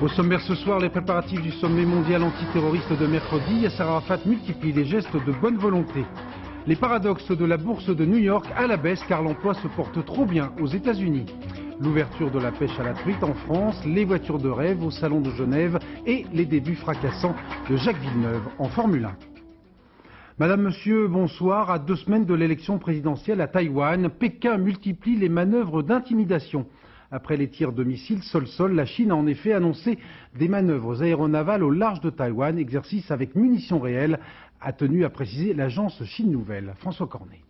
Au sommaire ce soir, les préparatifs du sommet mondial antiterroriste de mercredi. Yasser Arafat multiplie les gestes de bonne volonté. Les paradoxes de la bourse de New York à la baisse car l'emploi se porte trop bien aux États-Unis. L'ouverture de la pêche à la truite en France, les voitures de rêve au Salon de Genève et les débuts fracassants de Jacques Villeneuve en Formule 1. Madame, Monsieur, bonsoir. À 2 semaines de l'élection présidentielle à Taïwan, Pékin multiplie les manœuvres d'intimidation. Après les tirs de missiles sol-sol, la Chine a en effet annoncé des manœuvres aéronavales au large de Taïwan, exercice avec munitions réelles, a tenu à préciser l'agence Chine Nouvelle. François Cornet.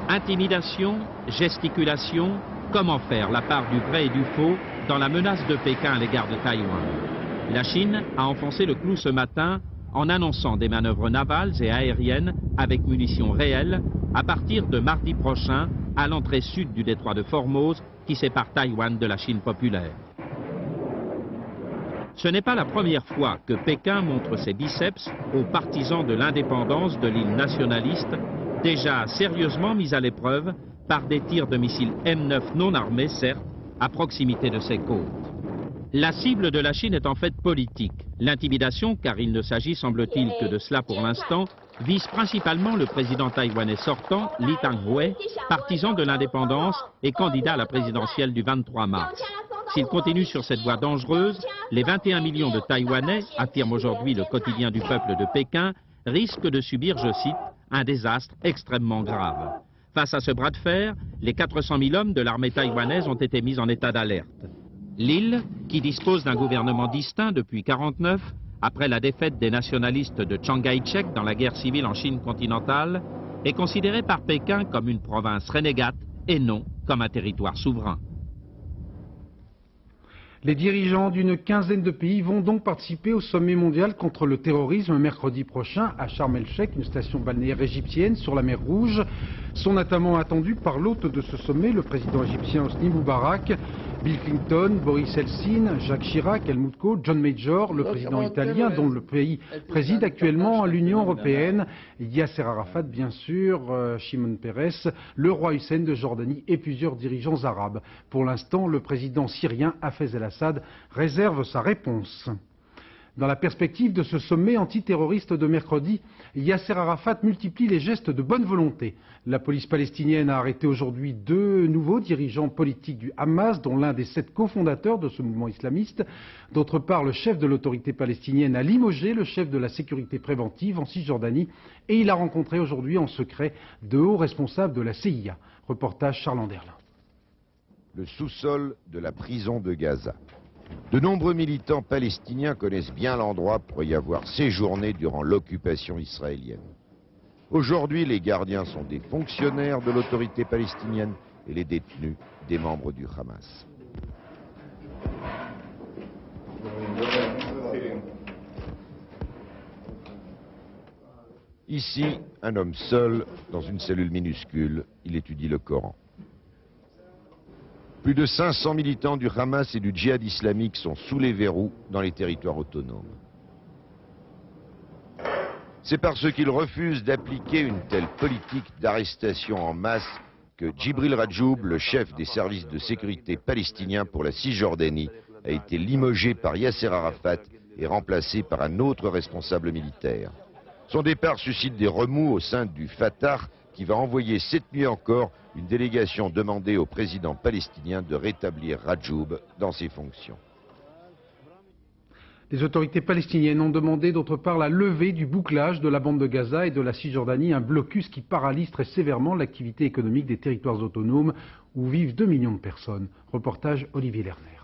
Intimidation, gesticulation, comment faire la part du vrai et du faux dans la menace de Pékin à l'égard de Taïwan? La Chine a enfoncé le clou ce matin en annonçant des manœuvres navales et aériennes avec munitions réelles à partir de mardi prochain à l'entrée sud du détroit de Formose qui sépare Taïwan de la Chine populaire. Ce n'est pas la première fois que Pékin montre ses biceps aux partisans de l'indépendance de l'île nationaliste, déjà sérieusement mise à l'épreuve par des tirs de missiles M9 non armés, certes, à proximité de ses côtes. La cible de la Chine est en fait politique. L'intimidation, car il ne s'agit semble-t-il que de cela pour l'instant, vise principalement le président taïwanais sortant, Lee Teng-hui, partisan de l'indépendance et candidat à la présidentielle du 23 mars. S'il continue sur cette voie dangereuse, les 21 millions de Taïwanais, affirme aujourd'hui le quotidien du peuple de Pékin, risquent de subir, je cite, un désastre extrêmement grave. Face à ce bras de fer, les 400 000 hommes de l'armée taïwanaise ont été mis en état d'alerte. L'île, qui dispose d'un gouvernement distinct depuis 1949, après la défaite des nationalistes de Chiang Kai-shek dans la guerre civile en Chine continentale, est considérée par Pékin comme une province renégate et non comme un territoire souverain. Les dirigeants d'une quinzaine de pays vont donc participer au sommet mondial contre le terrorisme mercredi prochain à Sharm el-Sheikh, une station balnéaire égyptienne sur la mer Rouge. Sont notamment attendus par l'hôte de ce sommet, le président égyptien Hosni Moubarak, Bill Clinton, Boris Eltsine, Jacques Chirac, Helmut Kohl, John Major, le président italien dont le pays préside actuellement l'Union européenne, Yasser Arafat bien sûr, Shimon Peres, le roi Hussein de Jordanie et plusieurs dirigeants arabes. Pour l'instant, le président syrien Hafez el-Assad réserve sa réponse. Dans la perspective de ce sommet antiterroriste de mercredi, Yasser Arafat multiplie les gestes de bonne volonté. La police palestinienne a arrêté aujourd'hui 2 nouveaux dirigeants politiques du Hamas, dont l'un des 7 cofondateurs de ce mouvement islamiste. D'autre part, le chef de l'autorité palestinienne a limogé le chef de la sécurité préventive en Cisjordanie et il a rencontré aujourd'hui en secret de hauts responsables de la CIA. Reportage Charles Anderlin. Le sous-sol de la prison de Gaza. De nombreux militants palestiniens connaissent bien l'endroit pour y avoir séjourné durant l'occupation israélienne. Aujourd'hui, les gardiens sont des fonctionnaires de l'autorité palestinienne et les détenus des membres du Hamas. Ici, un homme seul, dans une cellule minuscule, il étudie le Coran. Plus de 500 militants du Hamas et du djihad islamique sont sous les verrous dans les territoires autonomes. C'est parce qu'ils refusent d'appliquer une telle politique d'arrestation en masse que Djibril Rajoub, le chef des services de sécurité palestiniens pour la Cisjordanie, a été limogé par Yasser Arafat et remplacé par un autre responsable militaire. Son départ suscite des remous au sein du Fatah, qui va envoyer cette nuit encore une délégation demander au président palestinien de rétablir Rajoub dans ses fonctions. Les autorités palestiniennes ont demandé d'autre part la levée du bouclage de la bande de Gaza et de la Cisjordanie, un blocus qui paralyse très sévèrement l'activité économique des territoires autonomes où vivent 2 millions de personnes. Reportage Olivier Lerner.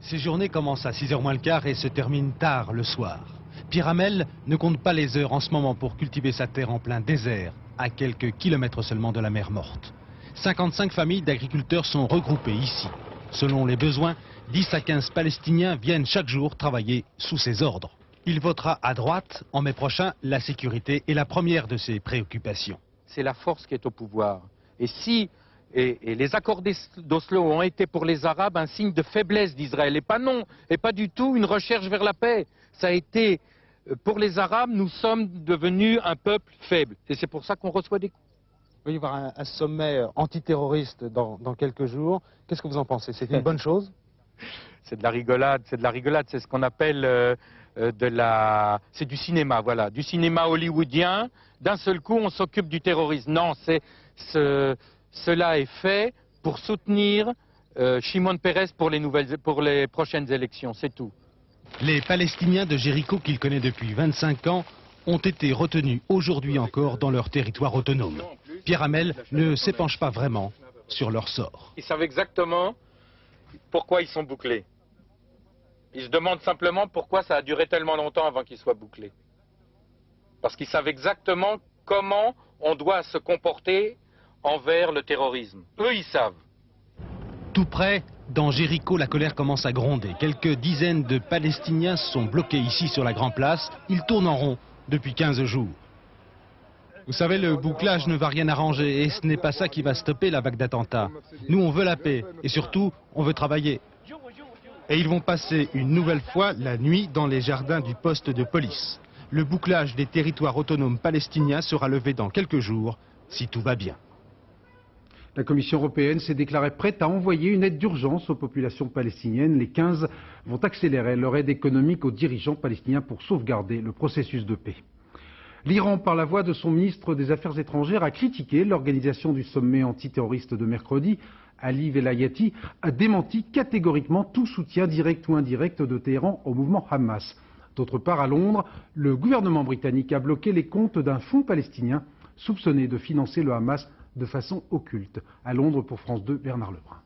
Ces journées commencent à 6h moins le quart et se terminent tard le soir. Pierre Hamel ne compte pas les heures en ce moment pour cultiver sa terre en plein désert, à quelques kilomètres seulement de la mer Morte. 55 familles d'agriculteurs sont regroupées ici. Selon les besoins, 10 à 15 Palestiniens viennent chaque jour travailler sous ses ordres. Il votera à droite. En mai prochain, la sécurité est la première de ses préoccupations. C'est la force qui est au pouvoir. Et si les accords d'Oslo ont été pour les Arabes un signe de faiblesse d'Israël, et pas du tout une recherche vers la paix. Ça a été, pour les Arabes, nous sommes devenus un peuple faible. Et c'est pour ça qu'on reçoit des coups. Il va y avoir un sommet antiterroriste dans quelques jours. Qu'est-ce que vous en pensez? C'est une bonne chose? C'est de la rigolade, c'est ce qu'on appelle c'est du cinéma, voilà, du cinéma hollywoodien. D'un seul coup, on s'occupe du terrorisme. Non, cela est fait pour soutenir Shimon Peres pour les prochaines élections, c'est tout. Les Palestiniens de Jéricho, qu'il connaît depuis 25 ans, ont été retenus aujourd'hui encore dans leur territoire autonome. Pierre Hamel ne s'épanche pas vraiment sur leur sort. Ils savent exactement pourquoi ils sont bouclés. Ils se demandent simplement pourquoi ça a duré tellement longtemps avant qu'ils soient bouclés. Parce qu'ils savent exactement comment on doit se comporter envers le terrorisme. Eux, ils savent. Tout près, dans Jéricho, la colère commence à gronder. Quelques dizaines de Palestiniens sont bloqués ici sur la Grande Place. Ils tournent en rond depuis 15 jours. Vous savez, le bouclage ne va rien arranger et ce n'est pas ça qui va stopper la vague d'attentats. Nous, on veut la paix et surtout, on veut travailler. Et ils vont passer une nouvelle fois la nuit dans les jardins du poste de police. Le bouclage des territoires autonomes palestiniens sera levé dans quelques jours, si tout va bien. La Commission européenne s'est déclarée prête à envoyer une aide d'urgence aux populations palestiniennes. Les 15 vont accélérer leur aide économique aux dirigeants palestiniens pour sauvegarder le processus de paix. L'Iran, par la voix de son ministre des Affaires étrangères, a critiqué l'organisation du sommet antiterroriste de mercredi. Ali Velayati a démenti catégoriquement tout soutien direct ou indirect de Téhéran au mouvement Hamas. D'autre part, à Londres, le gouvernement britannique a bloqué les comptes d'un fonds palestinien soupçonné de financer le Hamas de façon occulte. À Londres, pour France 2, Bernard Lebrun.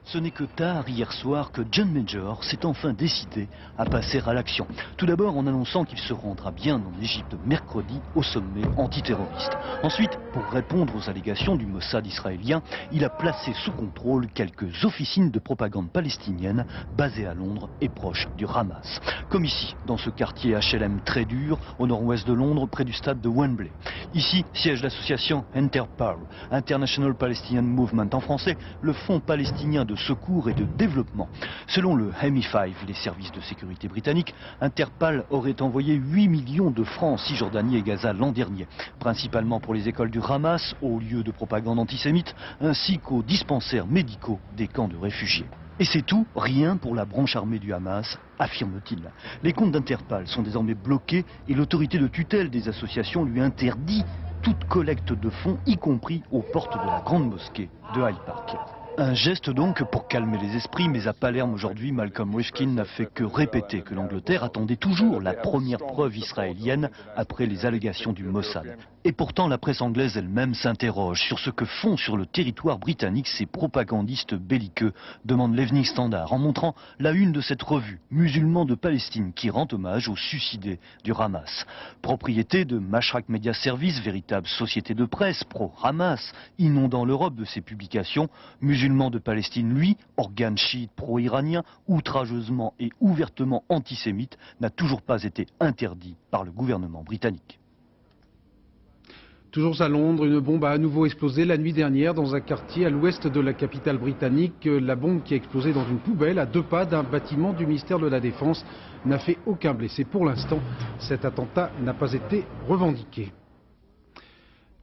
Ce n'est que tard hier soir que John Major s'est enfin décidé à passer à l'action. Tout d'abord en annonçant qu'il se rendra bien en Égypte mercredi au sommet antiterroriste. Ensuite, pour répondre aux allégations du Mossad israélien, il a placé sous contrôle quelques officines de propagande palestinienne basées à Londres et proches du Hamas. Comme ici, dans ce quartier HLM très dur, au nord-ouest de Londres, près du stade de Wembley. Ici, siège l'association Interpal, International Palestinian Movement en français, le Fonds palestinien de secours et de développement. Selon le MI5, les services de sécurité britanniques, Interpal aurait envoyé 8 millions de francs en Cisjordanie et Gaza l'an dernier, principalement pour les écoles du Hamas, aux lieux de propagande antisémite, ainsi qu'aux dispensaires médicaux des camps de réfugiés. Et c'est tout, rien pour la branche armée du Hamas, affirme-t-il. Les comptes d'Interpal sont désormais bloqués et l'autorité de tutelle des associations lui interdit toute collecte de fonds, y compris aux portes de la grande mosquée de Hyde Park. Un geste donc pour calmer les esprits, mais à Palerme aujourd'hui, Malcolm Rifkin n'a fait que répéter que l'Angleterre attendait toujours la première preuve israélienne après les allégations du Mossad. Et pourtant, la presse anglaise elle-même s'interroge sur ce que font sur le territoire britannique ces propagandistes belliqueux, demande l'Evening Standard, en montrant la une de cette revue, Musulmans de Palestine, qui rend hommage aux suicidés du Hamas. Propriété de Mashrak Media Service, véritable société de presse pro-Hamas, inondant l'Europe de ses publications, Musulmans de Palestine, lui, organe chiite pro-iranien, outrageusement et ouvertement antisémite, n'a toujours pas été interdit par le gouvernement britannique. Toujours à Londres, une bombe a à nouveau explosé la nuit dernière dans un quartier à l'ouest de la capitale britannique. La bombe qui a explosé dans une poubelle à 2 pas d'un bâtiment du ministère de la Défense n'a fait aucun blessé. Pour l'instant, cet attentat n'a pas été revendiqué.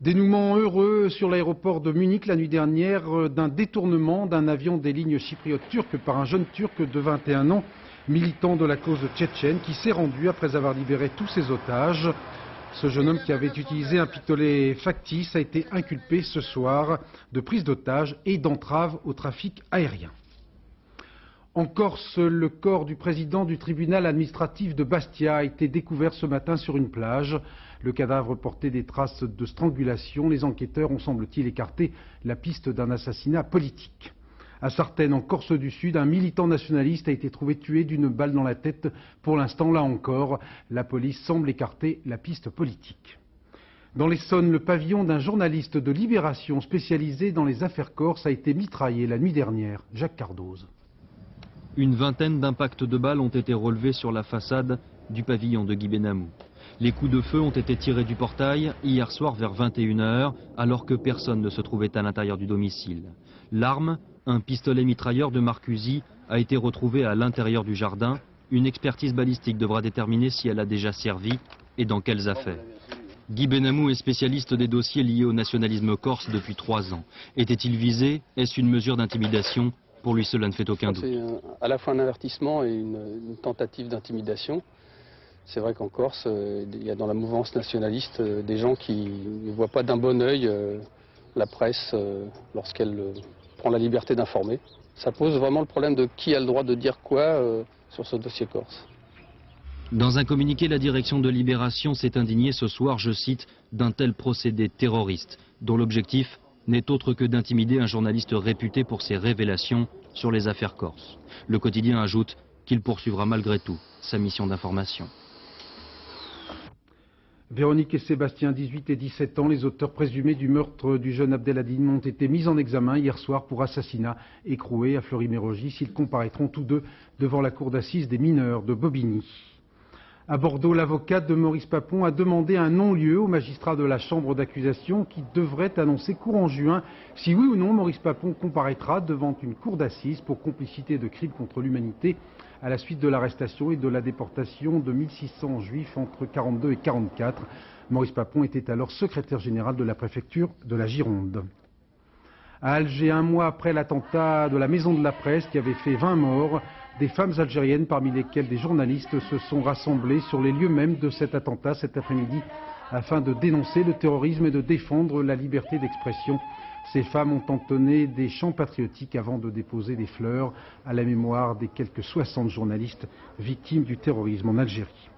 Dénouement heureux sur l'aéroport de Munich la nuit dernière d'un détournement d'un avion des lignes chypriotes turques par un jeune Turc de 21 ans, militant de la cause tchétchène, qui s'est rendu après avoir libéré tous ses otages. Ce jeune homme qui avait utilisé un pistolet factice a été inculpé ce soir de prise d'otage et d'entrave au trafic aérien. En Corse, le corps du président du tribunal administratif de Bastia a été découvert ce matin sur une plage. Le cadavre portait des traces de strangulation. Les enquêteurs ont, semble-t-il, écarté la piste d'un assassinat politique. À Sartène, en Corse du Sud, un militant nationaliste a été trouvé tué d'une balle dans la tête. Pour l'instant, là encore, la police semble écarter la piste politique. Dans l'Essonne, le pavillon d'un journaliste de Libération spécialisé dans les affaires corses a été mitraillé la nuit dernière. Jacques Cardoz. Une vingtaine d'impacts de balles ont été relevés sur la façade du pavillon de Guy Benamou. Les coups de feu ont été tirés du portail hier soir vers 21 h, alors que personne ne se trouvait à l'intérieur du domicile. L'arme, un pistolet mitrailleur de marque Uzi, a été retrouvé à l'intérieur du jardin. Une expertise balistique devra déterminer si elle a déjà servi et dans quelles affaires. Guy Benamou est spécialiste des dossiers liés au nationalisme corse depuis 3 ans. Était-il visé? Est-ce une mesure d'intimidation? Pour lui, cela ne fait aucun doute. C'est à la fois un avertissement et une tentative d'intimidation. C'est vrai qu'en Corse, il y a dans la mouvance nationaliste des gens qui ne voient pas d'un bon œil la presse lorsqu'elle prend la liberté d'informer. Ça pose vraiment le problème de qui a le droit de dire quoi sur ce dossier corse. Dans un communiqué, la direction de Libération s'est indignée ce soir, je cite, d'un tel procédé terroriste, dont l'objectif n'est autre que d'intimider un journaliste réputé pour ses révélations sur les affaires corses. Le quotidien ajoute qu'il poursuivra malgré tout sa mission d'information. Véronique et Sébastien, 18 et 17 ans, les auteurs présumés du meurtre du jeune Abdeladine, ont été mis en examen hier soir pour assassinat écroué à Fleury-Mérogis. Ils comparaîtront tous deux devant la cour d'assises des mineurs de Bobigny. À Bordeaux, l'avocate de Maurice Papon a demandé un non-lieu au magistrat de la chambre d'accusation qui devrait annoncer courant juin si oui ou non Maurice Papon comparaîtra devant une cour d'assises pour complicité de crimes contre l'humanité à la suite de l'arrestation et de la déportation de 1600 juifs entre 1942 et 1944. Maurice Papon était alors secrétaire général de la préfecture de la Gironde. À Alger, un mois après l'attentat de la Maison de la Presse qui avait fait 20 morts, des femmes algériennes, parmi lesquelles des journalistes, se sont rassemblées sur les lieux mêmes de cet attentat cet après-midi afin de dénoncer le terrorisme et de défendre la liberté d'expression. Ces femmes ont entonné des chants patriotiques avant de déposer des fleurs à la mémoire des quelques 60 journalistes victimes du terrorisme en Algérie.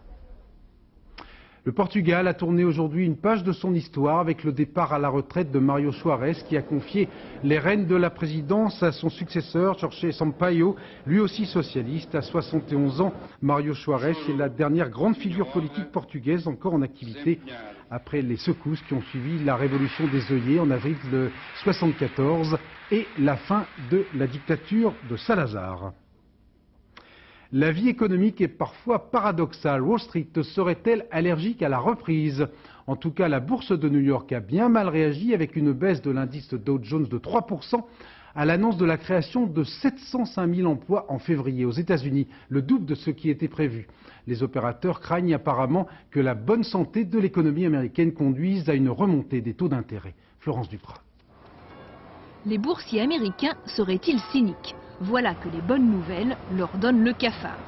Le Portugal a tourné aujourd'hui une page de son histoire avec le départ à la retraite de Mário Soares qui a confié les rênes de la présidence à son successeur, Jorge Sampaio, lui aussi socialiste. À 71 ans, Mário Soares est la dernière grande figure politique portugaise encore en activité après les secousses qui ont suivi la révolution des œillets en avril 1974 et la fin de la dictature de Salazar. La vie économique est parfois paradoxale. Wall Street serait-elle allergique à la reprise? En tout cas, la bourse de New York a bien mal réagi avec une baisse de l'indice Dow Jones de 3% à l'annonce de la création de 705 000 emplois en février aux États-Unis, le double de ce qui était prévu. Les opérateurs craignent apparemment que la bonne santé de l'économie américaine conduise à une remontée des taux d'intérêt. Florence Duprat. Les boursiers américains seraient-ils cyniques? Voilà que les bonnes nouvelles leur donnent le cafard.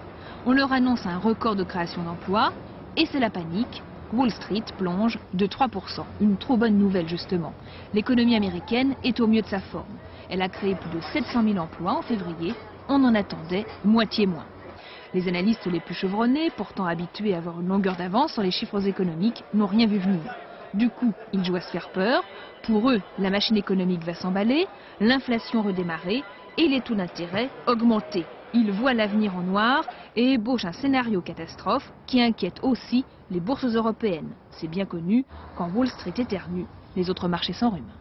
On leur annonce un record de création d'emplois et c'est la panique. Wall Street plonge de 3%. Une trop bonne nouvelle justement. L'économie américaine est au mieux de sa forme. Elle a créé plus de 700 000 emplois en février. On en attendait moitié moins. Les analystes les plus chevronnés, pourtant habitués à avoir une longueur d'avance sur les chiffres économiques, n'ont rien vu venir. Du coup, ils jouent à se faire peur. Pour eux, la machine économique va s'emballer, l'inflation redémarrer et les taux d'intérêt augmenter. Ils voient l'avenir en noir et ébauchent un scénario catastrophe qui inquiète aussi les bourses européennes. C'est bien connu, quand Wall Street éternue, les autres marchés s'enrhument.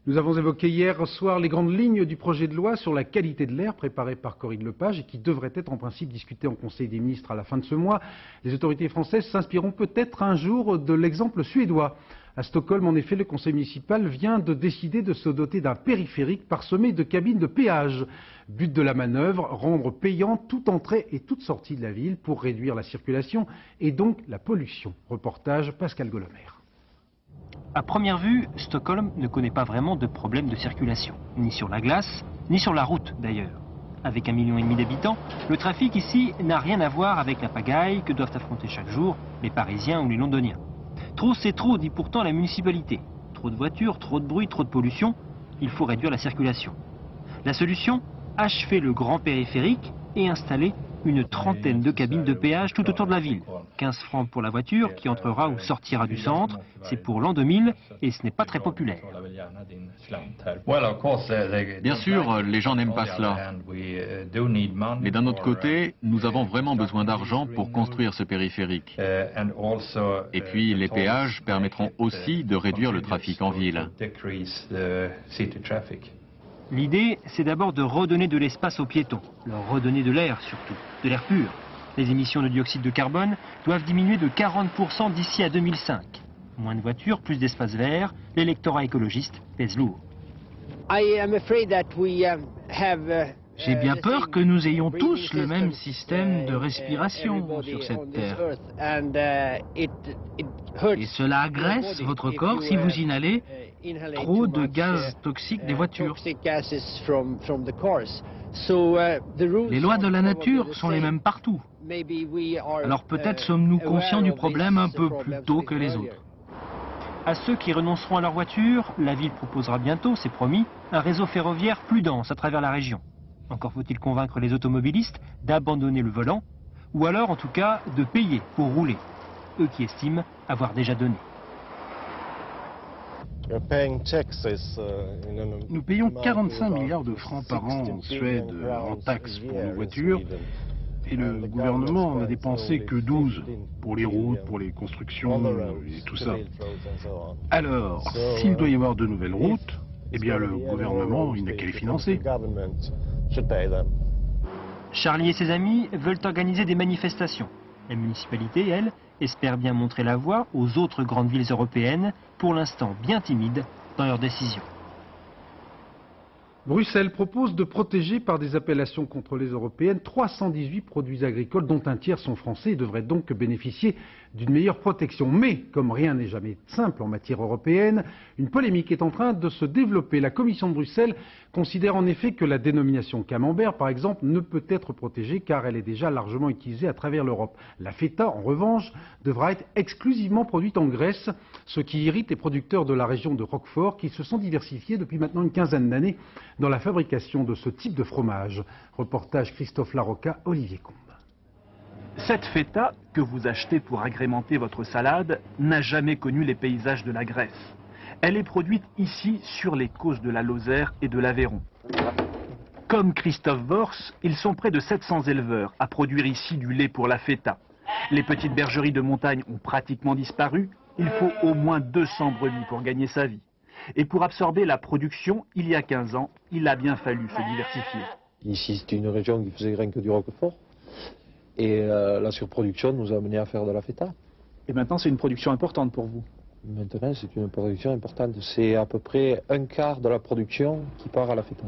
Nous avons évoqué hier soir les grandes lignes du projet de loi sur la qualité de l'air préparé par Corinne Lepage et qui devrait être en principe discuté en Conseil des ministres à la fin de ce mois. Les autorités françaises s'inspireront peut-être un jour de l'exemple suédois. À Stockholm, en effet, le conseil municipal vient de décider de se doter d'un périphérique parsemé de cabines de péage. But de la manœuvre, rendre payant toute entrée et toute sortie de la ville pour réduire la circulation et donc la pollution. Reportage Pascal Golomer. À première vue, Stockholm ne connaît pas vraiment de problème de circulation, ni sur la glace, ni sur la route d'ailleurs. Avec 1,5 million d'habitants, le trafic ici n'a rien à voir avec la pagaille que doivent affronter chaque jour les Parisiens ou les Londoniens. Trop c'est trop, dit pourtant la municipalité. Trop de voitures, trop de bruit, trop de pollution, il faut réduire la circulation. La solution, achever le grand périphérique et installer une trentaine de cabines de péage tout autour de la ville. 15 francs pour la voiture qui entrera ou sortira du centre, c'est pour l'an 2000 et ce n'est pas très populaire. Bien sûr, les gens n'aiment pas cela. Mais d'un autre côté, nous avons vraiment besoin d'argent pour construire ce périphérique. Et puis, les péages permettront aussi de réduire le trafic en ville. L'idée, c'est d'abord de redonner de l'espace aux piétons, leur redonner de l'air surtout, de l'air pur. Les émissions de dioxyde de carbone doivent diminuer de 40% d'ici à 2005. Moins de voitures, plus d'espace vert, l'électorat écologiste pèse lourd. J'ai bien peur que nous ayons tous le même système de respiration sur cette terre. Et cela agresse votre corps si vous inhalez trop de gaz toxiques des voitures. Les lois de la nature sont les mêmes partout. Alors peut-être sommes-nous conscients du problème un peu plus tôt que les autres. À ceux qui renonceront à leur voiture, la ville proposera bientôt, c'est promis, un réseau ferroviaire plus dense à travers la région. Encore faut-il convaincre les automobilistes d'abandonner le volant, ou alors en tout cas de payer pour rouler, eux qui estiment avoir déjà donné. Nous payons 45 milliards de francs par an en Suède en taxes pour nos voitures, et le gouvernement n'a dépensé que 12 pour les routes, pour les constructions et tout ça. Alors, s'il doit y avoir de nouvelles routes, eh bien le gouvernement, il n'a qu'à les financer. Charlie et ses amis veulent organiser des manifestations. La municipalité, elle, espère bien montrer la voie aux autres grandes villes européennes, pour l'instant bien timides dans leurs décisions. Bruxelles propose de protéger par des appellations contrôlées européennes 318 produits agricoles dont un tiers sont français et devraient donc bénéficier d'une meilleure protection. Mais, comme rien n'est jamais simple en matière européenne, une polémique est en train de se développer. La Commission de Bruxelles considère en effet que la dénomination camembert, par exemple, ne peut être protégée car elle est déjà largement utilisée à travers l'Europe. La feta, en revanche, devra être exclusivement produite en Grèce, ce qui irrite les producteurs de la région de Roquefort qui se sont diversifiés depuis maintenant une quinzaine d'années dans la fabrication de ce type de fromage. Reportage Christophe Larocca, Olivier Combe. Cette feta, que vous achetez pour agrémenter votre salade, n'a jamais connu les paysages de la Grèce. Elle est produite ici sur les côtes de la Lozère et de l'Aveyron. Comme Christophe Wors, ils sont près de 700 éleveurs à produire ici du lait pour la feta. Les petites bergeries de montagne ont pratiquement disparu. Il faut au moins 200 brebis pour gagner sa vie. Et pour absorber la production, il y a 15 ans, il a bien fallu se diversifier. Ici, c'était une région qui faisait rien que du roquefort. Et la surproduction nous a amené à faire de la feta. Et maintenant, c'est une production importante pour vous? Maintenant, c'est une production importante. C'est à peu près un quart de la production qui part à la feta.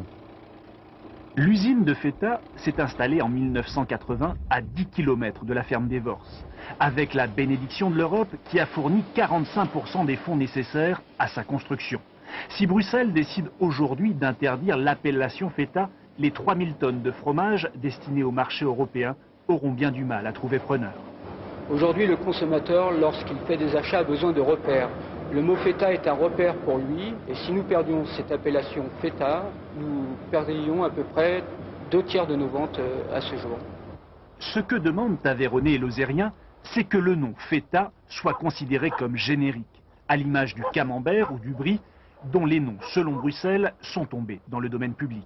L'usine de feta s'est installée en 1980 à 10 km de la ferme des Wors, avec la bénédiction de l'Europe qui a fourni 45% des fonds nécessaires à sa construction. Si Bruxelles décide aujourd'hui d'interdire l'appellation feta, les 3000 tonnes de fromage destinées au marché européen auront bien du mal à trouver preneur. Aujourd'hui, le consommateur, lorsqu'il fait des achats, a besoin de repères. Le mot feta est un repère pour lui, et si nous perdions cette appellation feta, nous perdrions à peu près 2/3 de nos ventes à ce jour. Ce que demandent Aveyronnais et Lozériens, c'est que le nom feta soit considéré comme générique, à l'image du camembert ou du brie, dont les noms, selon Bruxelles, sont tombés dans le domaine public.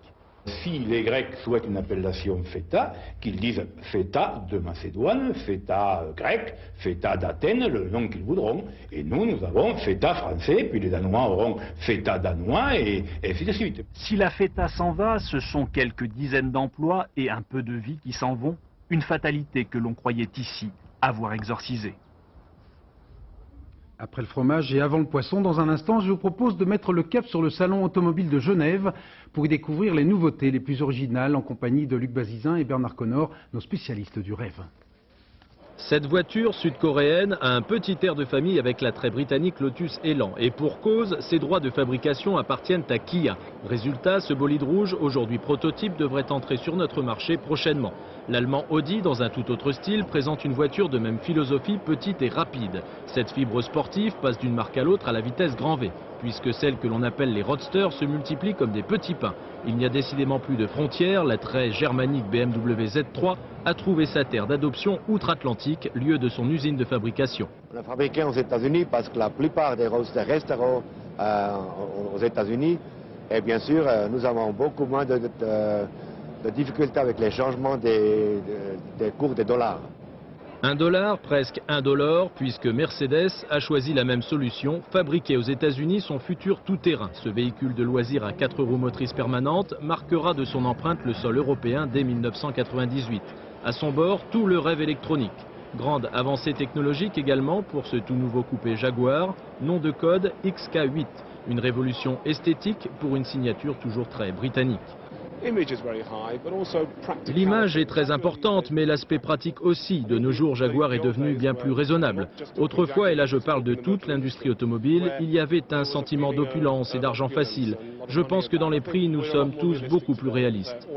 Si les Grecs souhaitent une appellation feta, qu'ils disent feta de Macédoine, feta grec, feta d'Athènes, le nom qu'ils voudront. Et nous avons feta français, puis les Danois auront feta danois, et ainsi de suite. Si la feta s'en va, ce sont quelques dizaines d'emplois et un peu de vie qui s'en vont. Une fatalité que l'on croyait ici avoir exorcisée. Après le fromage et avant le poisson, dans un instant, je vous propose de mettre le cap sur le salon automobile de Genève pour y découvrir les nouveautés les plus originales en compagnie de Luc Bazizin et Bernard Connor, nos spécialistes du rêve. Cette voiture sud-coréenne a un petit air de famille avec l'attrait britannique Lotus Elan. Et pour cause, ses droits de fabrication appartiennent à Kia. Résultat, ce bolide rouge, aujourd'hui prototype, devrait entrer sur notre marché prochainement. L'allemand Audi, dans un tout autre style, présente une voiture de même philosophie, petite et rapide. Cette fibre sportive passe d'une marque à l'autre à la vitesse grand V, puisque celles que l'on appelle les roadsters se multiplient comme des petits pains. Il n'y a décidément plus de frontières, l'attrait germanique BMW Z3 a trouvé sa terre d'adoption outre-Atlantique, lieu de son usine de fabrication. On a fabriqué aux États-Unis parce que la plupart des roadsters resteront aux États-Unis. Et bien sûr, nous avons beaucoup moins de difficultés avec les changements des cours des dollars. $1, presque $1, puisque Mercedes a choisi la même solution, fabriquer aux États-Unis son futur tout-terrain. Ce véhicule de loisir à 4 roues motrices permanentes marquera de son empreinte le sol européen dès 1998. À son bord, tout le rêve électronique. Grande avancée technologique également pour ce tout nouveau coupé Jaguar, nom de code XK8. Une révolution esthétique pour une signature toujours très britannique. L'image est très importante, mais l'aspect pratique aussi. De nos jours, Jaguar est devenu bien plus raisonnable. Autrefois, et là je parle de toute l'industrie automobile, il y avait un sentiment d'opulence et d'argent facile. Je pense que dans les prix, nous sommes tous beaucoup plus réalistes.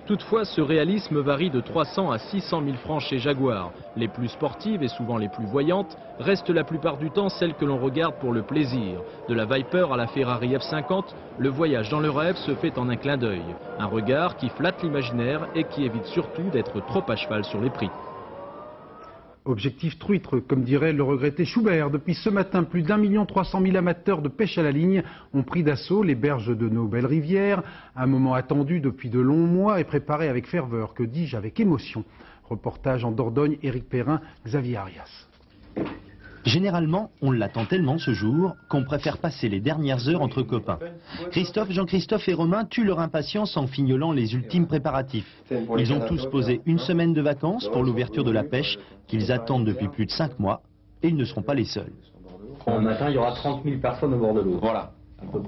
Toutefois, ce réalisme varie de 300 à 600 000 francs chez Jaguar. Les plus sportives et souvent les plus voyantes restent la plupart du temps celles que l'on regarde pour le plaisir. De la Viper à la Ferrari F50, le voyage dans le rêve se fait en un clin d'œil. Un regard qui flatte l'imaginaire et qui évite surtout d'être trop à cheval sur les prix. Objectif truitre, comme dirait le regretté Schubert. Depuis ce matin, plus d'1 300 000 amateurs de pêche à la ligne ont pris d'assaut les berges de nos belles rivières. Un moment attendu depuis de longs mois et préparé avec ferveur, que dis-je, avec émotion. Reportage en Dordogne, Éric Perrin, Xavier Arias. Généralement, on l'attend tellement ce jour qu'on préfère passer les dernières heures entre copains. Christophe, Jean-Christophe et Romain tuent leur impatience en fignolant les ultimes préparatifs. Ils ont tous posé une semaine de vacances pour l'ouverture de la pêche qu'ils attendent depuis plus de 5 mois et ils ne seront pas les seuls. En matin, il y aura 30 000 personnes au bord de l'eau. Voilà.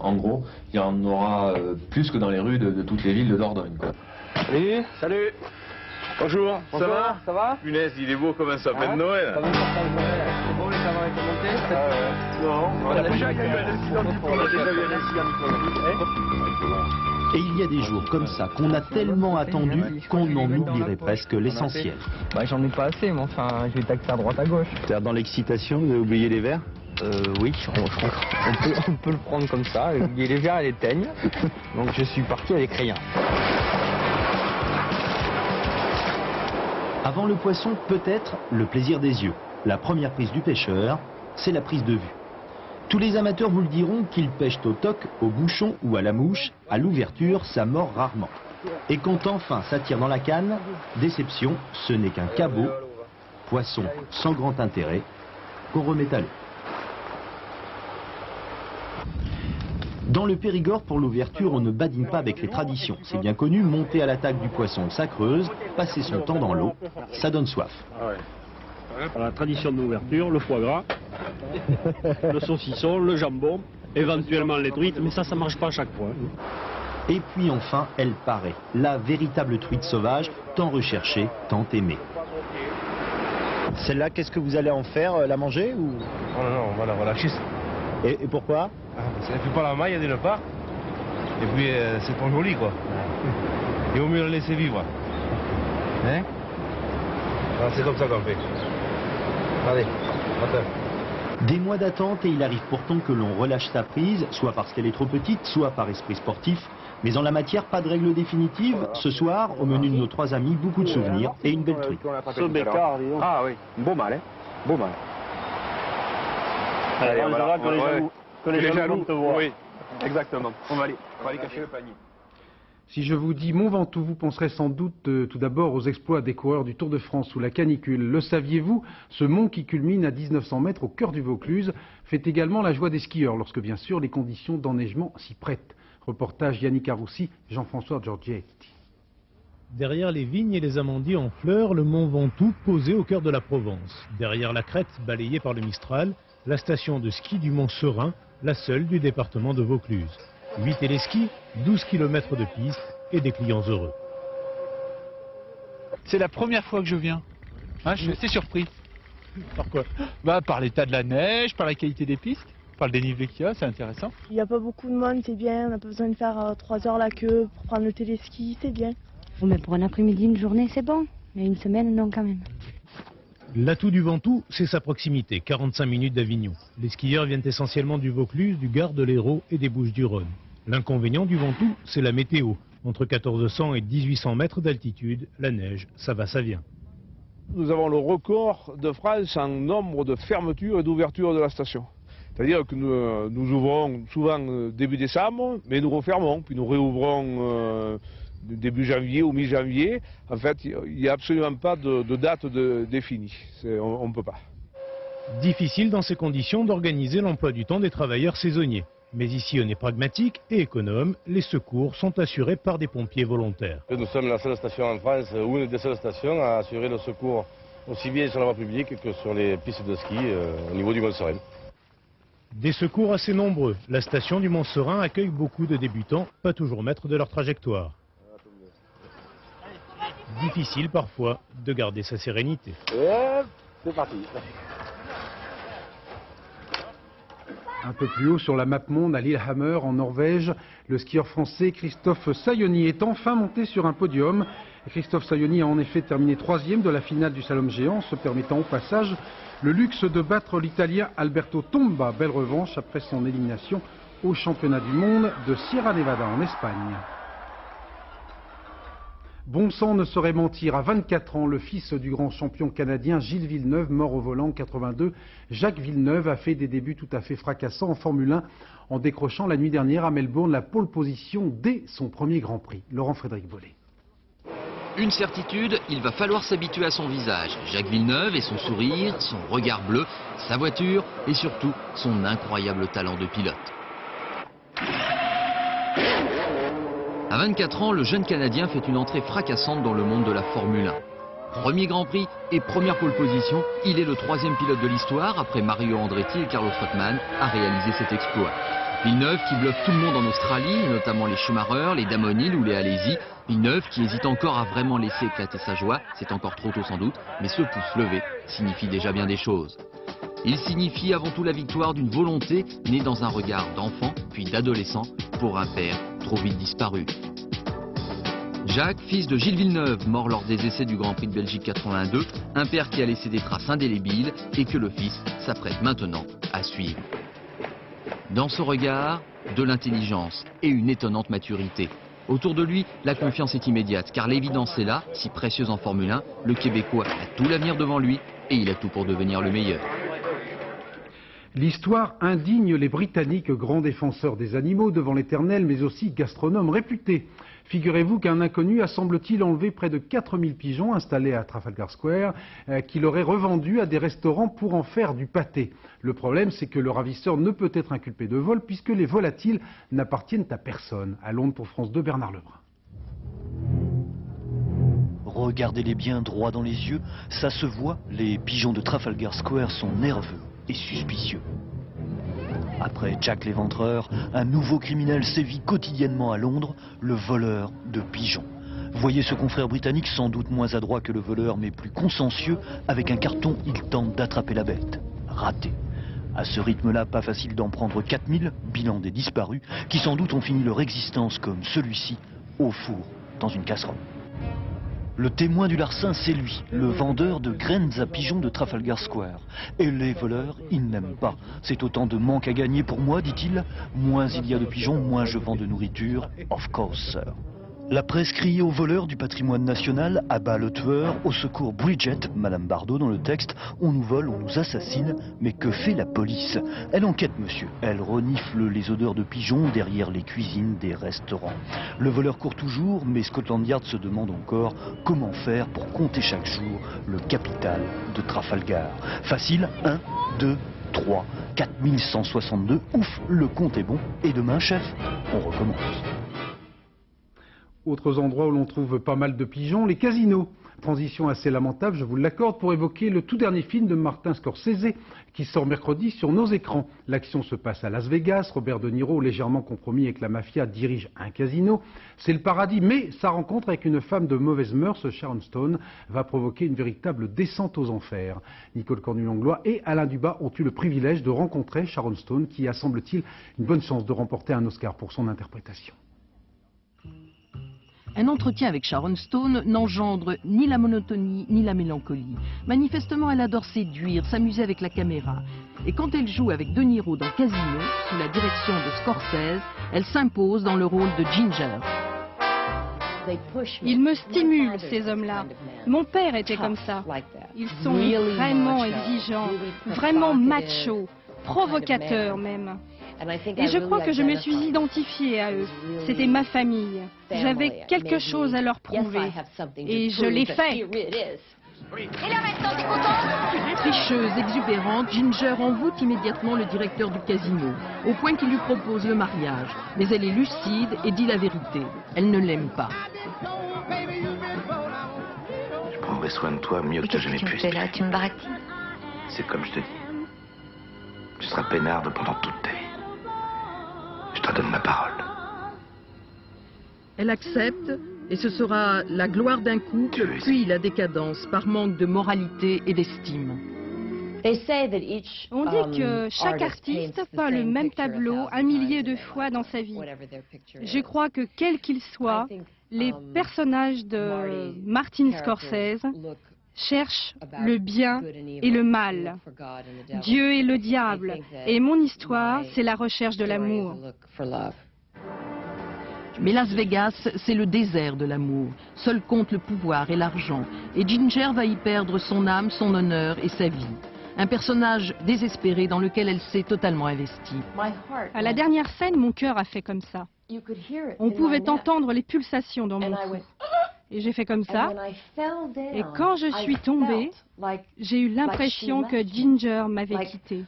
En gros, il y en aura plus que dans les rues de toutes les villes de Dordogne, quoi. Salut. Salut. Bonjour. Bonjour, ça va Punaise, il est beau comme un sapin de Noël. C'est bon, les savants étaient montés? Non, on a déjà eu un incident Et il y a des jours comme ça qu'on a tellement attendu qu'on en oublierait presque l'essentiel. Bah, j'en ai pas assez, mais enfin, je vais taxer à droite à gauche. C'est-à-dire dans l'excitation, vous avez oublié les verres? Oui, on peut le prendre comme ça, oublier les verres et les teignes. Donc je suis parti avec rien. Avant le poisson, peut-être le plaisir des yeux. La première prise du pêcheur, c'est la prise de vue. Tous les amateurs vous le diront qu'ils pêchent au toc, au bouchon ou à la mouche. À l'ouverture, ça mord rarement. Et quand enfin ça tire dans la canne, déception, ce n'est qu'un cabot, poisson sans grand intérêt, qu'on remet à l'eau. Dans le Périgord, pour l'ouverture, on ne badine pas avec les traditions. C'est bien connu, monter à l'attaque du poisson, ça creuse, passer son temps dans l'eau, ça donne soif. La tradition de l'ouverture, le foie gras, le saucisson, le jambon, éventuellement les truites, mais ça marche pas à chaque fois. Et puis enfin, elle paraît, la véritable truite sauvage, tant recherchée, tant aimée. Celle-là, qu'est-ce que vous allez en faire, la manger ou... Non, on va la relâcher. Et pourquoi? Ça ne fait pas la maille d'une part, et puis c'est pas joli quoi. Il vaut mieux la laisser vivre. Hein? C'est comme ça qu'on fait. Allez, attends. Des mois d'attente et il arrive pourtant que l'on relâche sa prise, soit parce qu'elle est trop petite, soit par esprit sportif. Mais en la matière, pas de règle définitive. Ce soir, au menu de nos 3 amis, beaucoup de souvenirs et une belle truite. Ce bécard, ah oui, beau mal, hein? Beau mal. Allez, on verra que les jaloux te voient. Oui, exactement. On va aller cacher le panier. Si je vous dis Mont Ventoux, vous penserez sans doute tout d'abord aux exploits des coureurs du Tour de France sous la canicule. Le saviez-vous? Ce mont qui culmine à 1900 mètres au cœur du Vaucluse fait également la joie des skieurs lorsque bien sûr les conditions d'enneigement s'y prêtent. Reportage Yannick Aroussi, Jean-François Giorgetti. Derrière les vignes et les amandiers en fleurs, le mont Ventoux posé au cœur de la Provence. Derrière la crête balayée par le Mistral, la station de ski du Mont Serein, la seule du département de Vaucluse. 8 téléskis, 12 km de piste et des clients heureux. C'est la première fois que je viens. Hein, je suis assez surpris. Par quoi? Par l'état de la neige, par la qualité des pistes, par le dénivelé qu'il y a, c'est intéressant. Il n'y a pas beaucoup de monde, c'est bien. On n'a pas besoin de faire 3 heures la queue pour prendre le téléski, c'est bien. Oh, mais pour un après-midi, une journée, c'est bon. Mais une semaine, non quand même. L'atout du Ventoux, c'est sa proximité, 45 minutes d'Avignon. Les skieurs viennent essentiellement du Vaucluse, du Gard, de l'Hérault et des Bouches-du-Rhône. L'inconvénient du Ventoux, c'est la météo. Entre 1400 et 1800 mètres d'altitude, la neige, ça va, ça vient. Nous avons le record de France en nombre de fermetures et d'ouvertures de la station. C'est-à-dire que nous ouvrons souvent début décembre, mais nous refermons, puis nous réouvrons début janvier ou mi-janvier. En fait, il n'y a absolument pas de date définie. On ne peut pas. Difficile dans ces conditions d'organiser l'emploi du temps des travailleurs saisonniers. Mais ici, on est pragmatique et économe. Les secours sont assurés par des pompiers volontaires. Nous sommes la seule station en France, ou une des seules stations, à assurer le secours aussi bien sur la voie publique que sur les pistes de ski au niveau du Mont Serein. Des secours assez nombreux. La station du Mont-Serein accueille beaucoup de débutants, pas toujours maîtres de leur trajectoire. Difficile parfois de garder sa sérénité. C'est parti. Un peu plus haut sur la map monde à Lillehammer en Norvège, le skieur français Christophe Sayoni est enfin monté sur un podium. Christophe Sayoni a en effet terminé 3e de la finale du slalom géant, se permettant au passage le luxe de battre l'Italien Alberto Tomba. Belle revanche après son élimination au championnat du monde de Sierra Nevada en Espagne. Bon sang ne saurait mentir. À 24 ans, le fils du grand champion canadien Gilles Villeneuve, mort au volant en 82, Jacques Villeneuve, a fait des débuts tout à fait fracassants en Formule 1 en décrochant la nuit dernière à Melbourne la pole position dès son premier Grand Prix. Laurent-Frédéric Vollet. Une certitude, il va falloir s'habituer à son visage. Jacques Villeneuve et son sourire, son regard bleu, sa voiture et surtout son incroyable talent de pilote. À 24 ans, le jeune Canadien fait une entrée fracassante dans le monde de la Formule 1. Premier Grand Prix et première pole position, il est le 3e pilote de l'histoire, après Mario Andretti et Carlos Reutemann, à réaliser cet exploit. Villeneuve qui bluffe tout le monde en Australie, notamment les Schumacher, les Damon Hill ou les Alesi. Villeneuve qui hésite encore à vraiment laisser éclater sa joie, c'est encore trop tôt sans doute, mais ce pouce levé signifie déjà bien des choses. Il signifie avant tout la victoire d'une volonté née dans un regard d'enfant, puis d'adolescent, pour un père trop vite disparu. Jacques, fils de Gilles Villeneuve, mort lors des essais du Grand Prix de Belgique 82, un père qui a laissé des traces indélébiles et que le fils s'apprête maintenant à suivre. Dans ce regard, de l'intelligence et une étonnante maturité. Autour de lui, la confiance est immédiate, car l'évidence est là, si précieuse en Formule 1, le Québécois a tout l'avenir devant lui et il a tout pour devenir le meilleur. L'histoire indigne les Britanniques, grands défenseurs des animaux devant l'éternel, mais aussi gastronomes réputés. Figurez-vous qu'un inconnu a, semble-t-il, enlevé près de 4000 pigeons installés à Trafalgar Square, qu'il aurait revendus à des restaurants pour en faire du pâté. Le problème, c'est que le ravisseur ne peut être inculpé de vol puisque les volatiles n'appartiennent à personne. À Londres pour France 2, Bernard Lebrun. Regardez-les bien droit dans les yeux, ça se voit, les pigeons de Trafalgar Square sont nerveux et suspicieux. Après Jack l'Éventreur, un nouveau criminel sévit quotidiennement à Londres, le voleur de pigeons. Voyez ce confrère britannique sans doute moins adroit que le voleur, mais plus consciencieux. Avec un carton, il tente d'attraper la bête. Raté. À ce rythme-là, pas facile d'en prendre 4000, bilan des disparus, qui sans doute ont fini leur existence comme celui-ci, au four, dans une casserole. Le témoin du larcin, c'est lui, le vendeur de graines à pigeons de Trafalgar Square. Et les voleurs, ils n'aiment pas. C'est autant de manque à gagner pour moi, dit-il. Moins il y a de pigeons, moins je vends de nourriture. Of course, sir. La presse crie au voleur du patrimoine national, abat le tueur, au secours Bridget, Madame Bardot dans le texte. On nous vole, on nous assassine, mais que fait la police? Elle enquête, monsieur. Elle renifle les odeurs de pigeons derrière les cuisines des restaurants. Le voleur court toujours, mais Scotland Yard se demande encore comment faire pour compter chaque jour le capital de Trafalgar. Facile, 1, 2, 3, 4162, ouf, le compte est bon. Et demain, chef, on recommence. Autres endroits où l'on trouve pas mal de pigeons, les casinos. Transition assez lamentable, je vous l'accorde, pour évoquer le tout dernier film de Martin Scorsese qui sort mercredi sur nos écrans. L'action se passe à Las Vegas. Robert De Niro, légèrement compromis avec la mafia, dirige un casino. C'est le paradis, mais sa rencontre avec une femme de mauvaise mœurs, Sharon Stone, va provoquer une véritable descente aux enfers. Nicole Cornu-Langlois et Alain Dubas ont eu le privilège de rencontrer Sharon Stone, qui a, semble-t-il, une bonne chance de remporter un Oscar pour son interprétation. Un entretien avec Sharon Stone n'engendre ni la monotonie ni la mélancolie. Manifestement, elle adore séduire, s'amuser avec la caméra. Et quand elle joue avec De Niro dans Casino, sous la direction de Scorsese, elle s'impose dans le rôle de Ginger. Ils me stimulent, ces hommes-là. Mon père était comme ça. Ils sont vraiment exigeants, vraiment machos, provocateurs même. Et je crois que je me suis identifiée à eux. C'était ma famille. J'avais quelque chose à leur prouver. Et je l'ai fait. Tricheuse, exubérante, Ginger envoûte immédiatement le directeur du casino, au point qu'il lui propose le mariage. Mais elle est lucide et dit la vérité. Elle ne l'aime pas. Je prendrai soin de toi mieux que tu n'as jamais pu. Tu me baratines. C'est comme je te dis. Tu seras peinarde pendant toute ta vie. Je te donne ma parole. Elle accepte, et ce sera la gloire d'un couple, puis la décadence, par manque de moralité et d'estime. On dit que chaque artiste peint le même tableau 1 millier de fois dans sa vie. Je crois que quel qu'il soit, les personnages de Martin Scorsese cherchent le bien et le mal, Dieu et le diable, et mon histoire, c'est la recherche de l'amour. Mais Las Vegas, c'est le désert de l'amour. Seul compte le pouvoir et l'argent. Et Ginger va y perdre son âme, son honneur et sa vie. Un personnage désespéré dans lequel elle s'est totalement investie. À la dernière scène, mon cœur a fait comme ça. On pouvait entendre les pulsations dans mon cou. Et j'ai fait comme ça. Et quand je suis tombée, j'ai eu l'impression que Ginger m'avait quittée.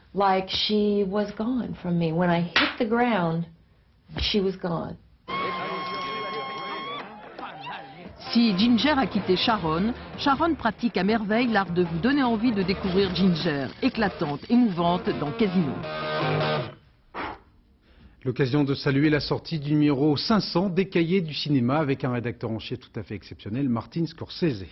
Si Ginger a quitté Sharon, Sharon pratique à merveille l'art de vous donner envie de découvrir Ginger, éclatante, émouvante dans Casino. L'occasion de saluer la sortie du numéro 500 des Cahiers du cinéma avec un rédacteur en chef tout à fait exceptionnel, Martin Scorsese.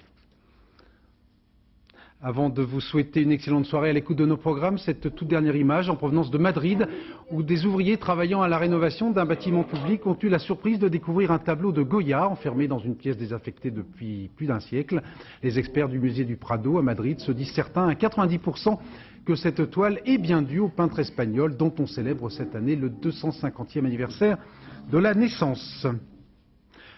Avant de vous souhaiter une excellente soirée à l'écoute de nos programmes, cette toute dernière image en provenance de Madrid, où des ouvriers travaillant à la rénovation d'un bâtiment public ont eu la surprise de découvrir un tableau de Goya enfermé dans une pièce désaffectée depuis plus d'un siècle. Les experts du musée du Prado à Madrid se disent certains à 90% que cette toile est bien due au peintre espagnol dont on célèbre cette année le 250e anniversaire de la naissance.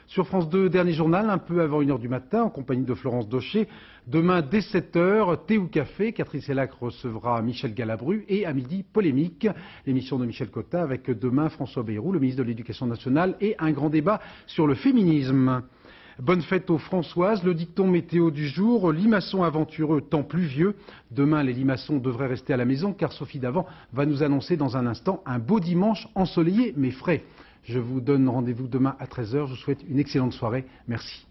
Sur France 2, dernier journal, un peu avant 1h du matin, en compagnie de Florence Daucher. Demain, dès 7h, thé ou café, Catherine Sellac recevra Michel Galabru et à midi, polémique, l'émission de Michel Cotta avec demain François Bayrou, le ministre de l'Éducation nationale, et un grand débat sur le féminisme. Bonne fête aux Françoises, le dicton météo du jour, limaçon aventureux, temps pluvieux. Demain, les limaçons devraient rester à la maison car Sophie Davant va nous annoncer dans un instant un beau dimanche ensoleillé mais frais. Je vous donne rendez-vous demain à 13h. Je vous souhaite une excellente soirée. Merci.